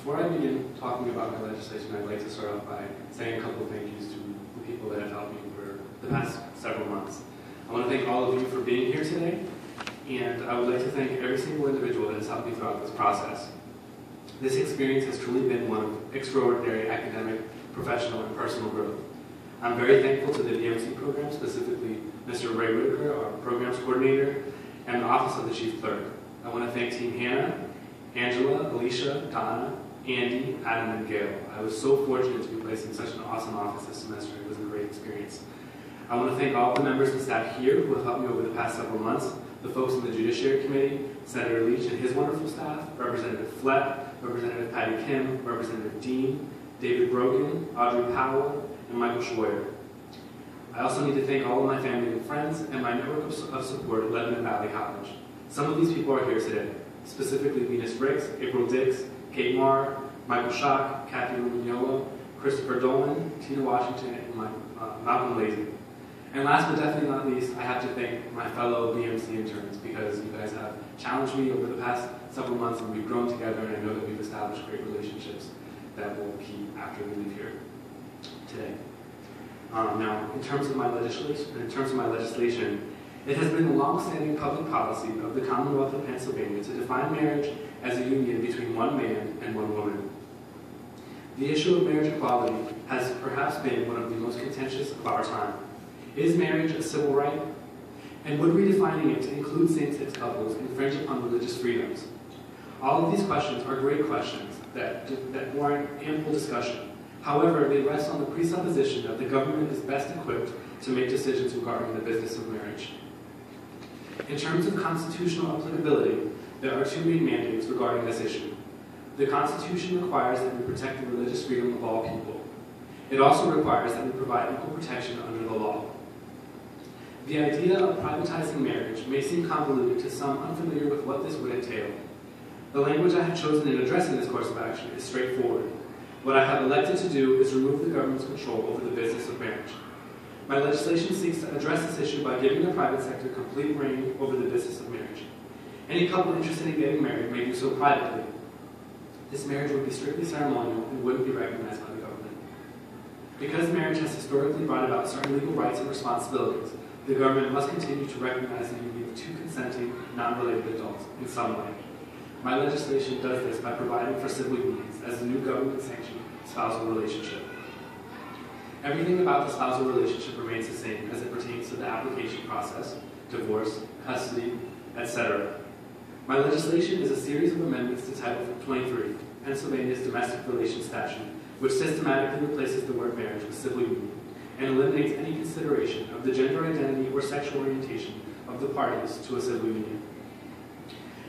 Before I begin talking about my legislation, I'd like to start off by saying a couple of thank yous to the people that have helped me for the past several months. I want to thank all of you for being here today, and I would like to thank every single individual that has helped me throughout this process. This experience has truly been one of extraordinary academic, professional, and personal growth. I'm very thankful to the BMC program, specifically Mr. Ray Whitaker, our programs coordinator, and the Office of the Chief Clerk. I want to thank Team Hannah, Angela, Alicia, Donna, Andy, Adam, and Gail. I was so fortunate to be placed in such an awesome office this semester. It was a great experience. I want to thank all the members and staff here who have helped me over the past several months, the folks in the Judiciary Committee, Senator Leach and his wonderful staff, Representative Flett, Representative Patty Kim, Representative Dean, David Brogan, Audrey Powell, and Michael Schroyer. I also need to thank all of my family and friends and my network of support at Lebanon Valley College. Some of these people are here today, specifically Venus Ricks, April Dix, Kate Marr, Michael Schock, Kathy Lumignolo, Christopher Dolan, Tina Washington, and Malcolm Lazy. And last but definitely not least, I have to thank my fellow BMC interns because you guys have challenged me over the past several months and we've grown together, and I know that we've established great relationships that will keep after we leave here today. Now, in terms of my legislation, it has been a long-standing public policy of the Commonwealth of Pennsylvania to define marriage as a union between one man and one woman. The issue of marriage equality has perhaps been one of the most contentious of our time. Is marriage a civil right? And would redefining it to include same-sex couples infringe upon religious freedoms? All of these questions are great questions that warrant ample discussion. However, they rest on the presupposition that the government is best equipped to make decisions regarding the business of marriage. In terms of constitutional applicability, there are two main mandates regarding this issue. The Constitution requires that we protect the religious freedom of all people. It also requires that we provide equal protection under the law. The idea of privatizing marriage may seem convoluted to some unfamiliar with what this would entail. The language I have chosen in addressing this course of action is straightforward. What I have elected to do is remove the government's control over the business of marriage. My legislation seeks to address this issue by giving the private sector complete reign over the business of marriage. Any couple interested in getting married may do so privately. This marriage would be strictly ceremonial and wouldn't be recognized by the government. Because marriage has historically brought about certain legal rights and responsibilities, the government must continue to recognize the union of two consenting, non-related adults in some way. My legislation does this by providing for civil unions as a new government-sanctioned spousal relationship. Everything about the spousal relationship remains the same as it pertains to the application process, divorce, custody, etc. My legislation is a series of amendments to Title 23, Pennsylvania's domestic relations statute, which systematically replaces the word marriage with civil union and eliminates any consideration of the gender identity or sexual orientation of the parties to a civil union.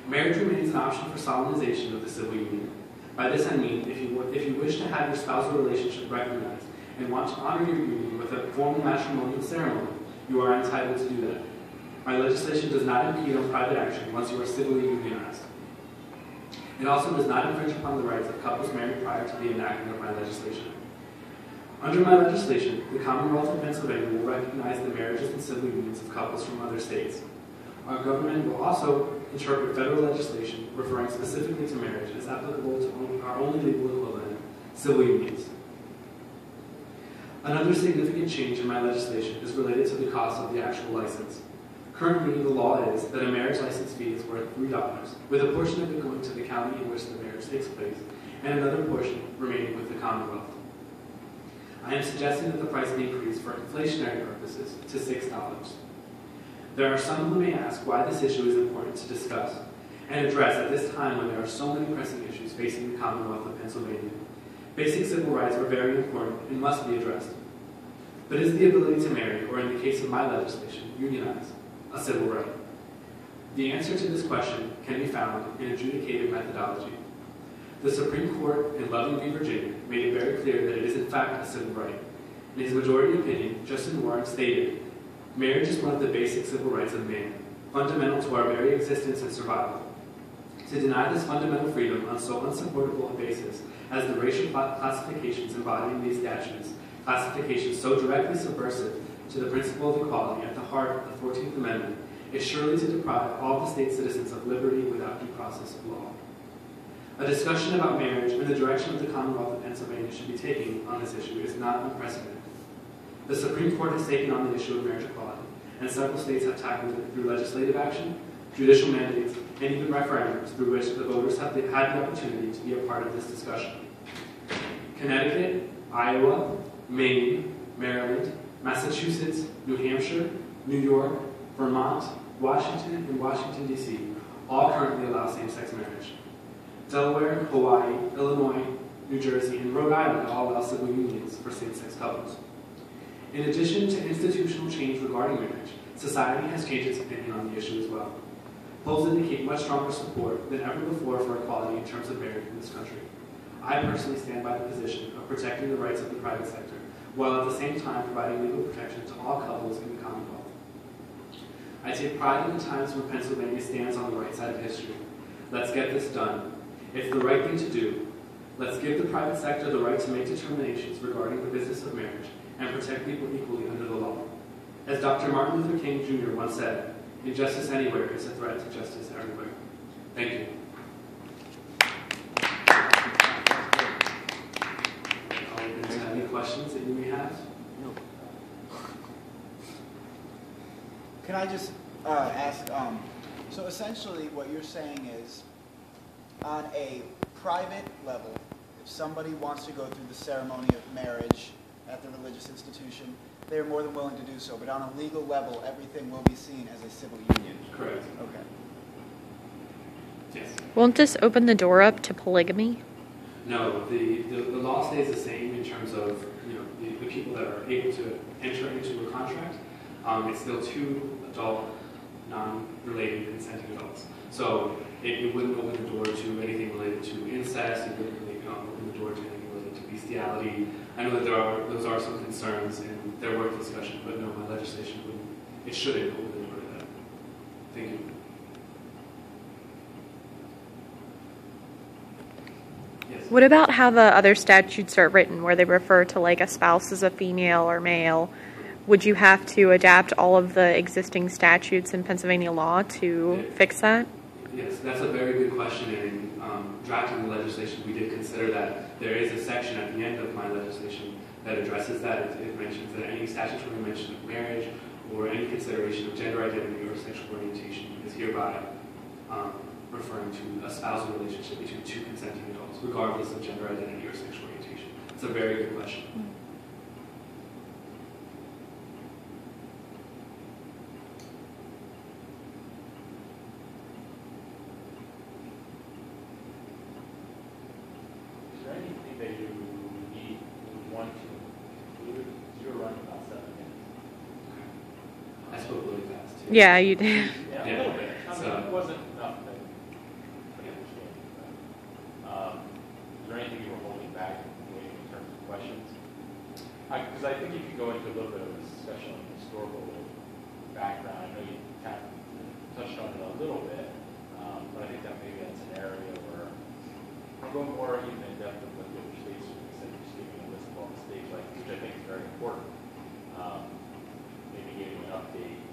Marriage remains an option for solemnization of the civil union. By this I mean, if you wish to have your spousal relationship recognized and want to honor your union with a formal matrimonial ceremony, you are entitled to do that. My legislation does not impede on private action once you are civilly unionized. It also does not infringe upon the rights of couples married prior to the enactment of my legislation. Under my legislation, the Commonwealth of Pennsylvania will recognize the marriages and civil unions of couples from other states. Our government will also interpret federal legislation referring specifically to marriage as applicable to our only legal equivalent, civil unions. Another significant change in my legislation is related to the cost of the actual license. Currently, the law is that a marriage license fee is worth $3, with a portion of it going to the county in which the marriage takes place, and another portion remaining with the Commonwealth. I am suggesting that the price be increased for inflationary purposes to $6. There are some who may ask why this issue is important to discuss and address at this time when there are so many pressing issues facing the Commonwealth of Pennsylvania. Basic civil rights are very important and must be addressed. But is the ability to marry, or in the case of my legislation, unionize, a civil right? The answer to this question can be found in adjudicative methodology. The Supreme Court in Loving v. Virginia made it very clear that it is in fact a civil right. In his majority opinion, Justice Warren stated, "Marriage is one of the basic civil rights of man, fundamental to our very existence and survival. To deny this fundamental freedom on so unsupportable a basis as the racial classifications embodied in these statutes, classifications so directly subversive to the principle of equality at the heart of the 14th Amendment, is surely to deprive all the state citizens of liberty without due process of law." A discussion about marriage and the direction of the Commonwealth of Pennsylvania should be taking on this issue is not unprecedented. The Supreme Court has taken on the issue of marriage equality, and several states have tackled it through legislative action, judicial mandates, and even referendums through which the voters have had the opportunity to be a part of this discussion. Connecticut, Iowa, Maine, Maryland, Massachusetts, New Hampshire, New York, Vermont, Washington, and Washington, D.C. all currently allow same-sex marriage. Delaware, Hawaii, Illinois, New Jersey, and Rhode Island all allow civil unions for same-sex couples. In addition to institutional change regarding marriage, society has changed its opinion on the issue as well. Polls indicate much stronger support than ever before for equality in terms of marriage in this country. I personally stand by the position of protecting the rights of the private sector, while at the same time providing legal protection to all couples in the Commonwealth. I take pride in the times when Pennsylvania stands on the right side of history. Let's get this done. It's the right thing to do. Let's give the private sector the right to make determinations regarding the business of marriage and protect people equally under the law. As Dr. Martin Luther King Jr. once said, injustice anywhere is a threat to justice everywhere. Thank you. Any questions that you may have? No. Can I just ask, so essentially what you're saying is, on a private level, if somebody wants to go through the ceremony of marriage at the religious institution, they are more than willing to do so. But on a legal level, everything will be seen as a civil union. Correct. Okay. Yes. Won't this open the door up to polygamy? No, the law stays the same in terms of the people that are able to enter into a contract. It's still two adult, non-related consenting adults. So it wouldn't open the door to anything related to incest. It wouldn't really open the door to anything related to bestiality. I know that those are some concerns and they're worth discussion, but no, my legislation wouldn't. It shouldn't open the door to that. Thank you. Yes. What about how the other statutes are written, where they refer to like a spouse as a female or male? Would you have to adapt all of the existing statutes in Pennsylvania law to fix that? Yes, that's a very good question. In drafting the legislation, we did consider that. There is a section at the end of my legislation that addresses that. It mentions that any statutory mention of marriage or any consideration of gender identity or sexual orientation is hereby referring to a spousal relationship between two consenting adults, regardless of gender identity or sexual orientation. It's a very good question. Is there anything that you want to include? You're running about 7 minutes. I spoke really fast, too. Yeah, you did. Yeah, a little bit. I mean, it wasn't enough that I understand. Is there anything you were holding back waiting in terms of questions? Because I think if you go into a little bit of a discussion on the historical background, I know you kind of touched on it a little bit, but I think that maybe that's an area where I'll go more even in depth with what your states instead of just giving a list of all the states, which I think is very important. Maybe giving an update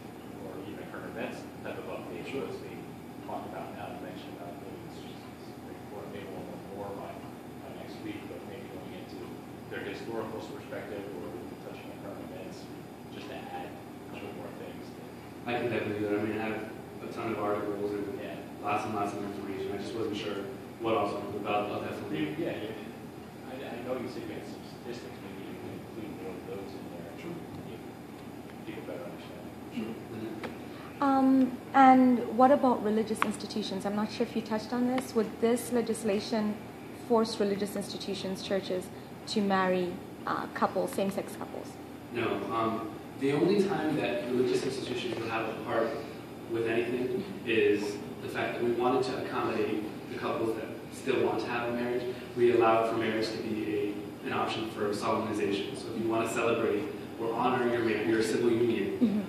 or even a current events type of update was being talked about now. You mentioned about maybe it's just very important. Maybe we'll know more by next week, but maybe going into their historical perspective or touching on current events, just to add a couple more things. I can definitely do that. I mean, I have a ton of articles and lots and lots of information. I just wasn't sure what else I was about. I'll definitely. Yeah, I know you said you had some statistics. Maybe you can include more of those in there. Sure. People better understand. Sure. And what about religious institutions? I'm not sure if you touched on this. Would this legislation force religious institutions, churches, to marry couples, same-sex couples? No. The only time that religious institutions will have a part with anything is the fact that we wanted to accommodate the couples that still want to have a marriage. We allowed for marriage to be an option for solemnization. So if you want to celebrate or honor your civil union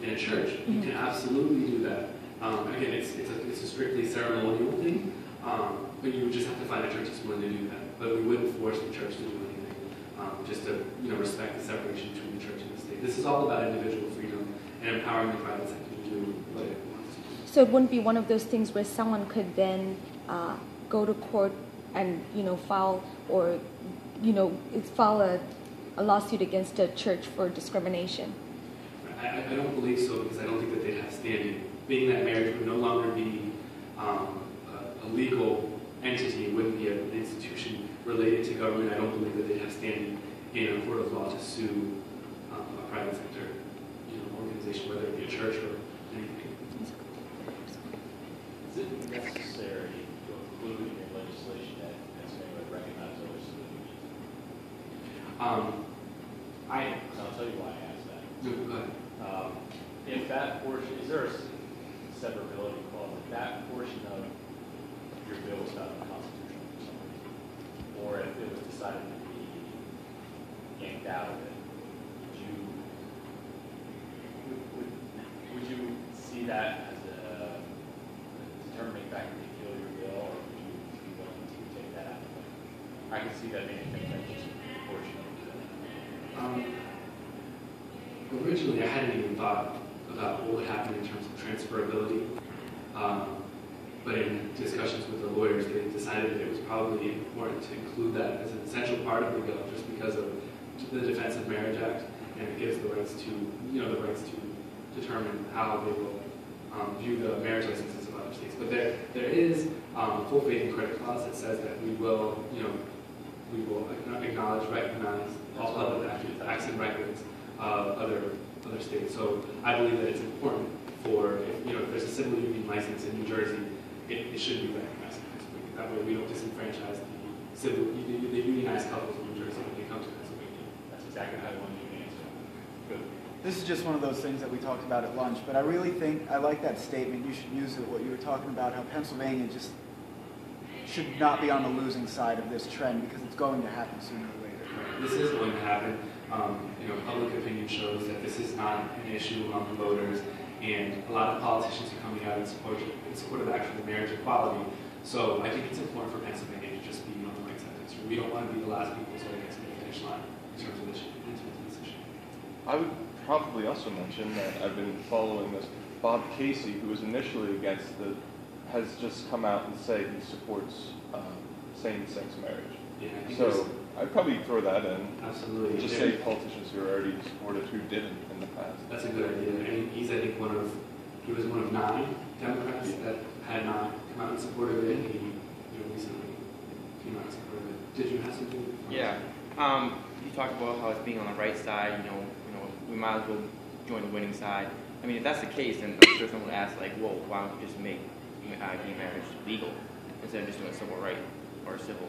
in a church, you can absolutely do that. Again, it's a strictly ceremonial thing, but you would just have to find a church that's willing to do that. But we wouldn't force the church to do anything, just to respect the separation between the church and the state. This is all about individual freedom and empowering the private sector to do what it wants to do. So it wouldn't be one of those things where someone could then go to court and file a lawsuit against a church for discrimination? I don't believe so, because I don't think that they'd have standing. Being that marriage would no longer be a legal entity, it wouldn't be an institution related to government, I don't believe that they'd have standing in a court of law to sue a private sector organization, whether it be a church or anything. Is it necessary to include in your legislation that Pennsylvania would recognize other civil unions? I'll tell you why I asked that. No, go ahead. If that portion, is there a severability clause? If that portion of your bill was not unconstitutional for some reason, or if it was decided to be yanked out of it, would you see that as a determining factor to kill your bill, or would you be willing to take that out of it? I can see that being a contentious portion of it. Originally, I hadn't even thought about what would happen in terms of transferability, but in discussions with the lawyers, they decided that it was probably important to include that as an essential part of the bill, just because of the Defense of Marriage Act, and it gives the rights to determine how they will view the marriage licenses of other states. But there is a full faith and credit clause that says that we will acknowledge, recognize all other acts and records of other states. So I believe that it's important for, if there's a civil union license in New Jersey, it should be recognized in Pennsylvania. That way we don't disenfranchise the unionized couples in New Jersey when they come to Pennsylvania. That's exactly how I wanted you to answer. Good. This is just one of those things that we talked about at lunch, but I really think, I like that statement, you should use it, what you were talking about, how Pennsylvania just should not be on the losing side of this trend, because it's going to happen sooner or later. This is going to happen. Public opinion shows that this is not an issue among the voters, and a lot of politicians are coming out in support of actual marriage equality. So I think it's important for Pennsylvania to just be on the right side of history. We don't want to be the last people to get to the finish line in terms of this issue. I would probably also mention that I've been following this. Bob Casey, who was initially against it, has just come out and said he supports same-sex marriage. Yeah, I think so I'd probably throw that in. Absolutely. Just say politicians who already supported who didn't in the past. That's a good idea. And he's, I think, he was one of 9 Democrats that had not come out in support of it. He recently came out in support of it. Did you have something? Yeah. You talked about how it's being on the right side. We might as well join the winning side. I mean, if that's the case, then I'm sure someone would ask, like, well, why don't we just make gay marriage legal instead of just doing a civil right or a civil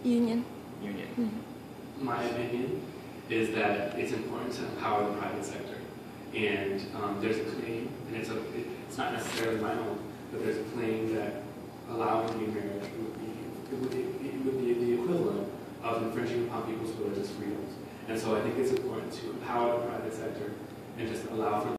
Union. Mm-hmm. My opinion is that it's important to empower the private sector. And there's a claim, and it's not necessarily my own, but there's a claim that allowing gay marriage would be the equivalent of infringing upon people's religious freedoms. And so I think it's important to empower the private sector and just allow for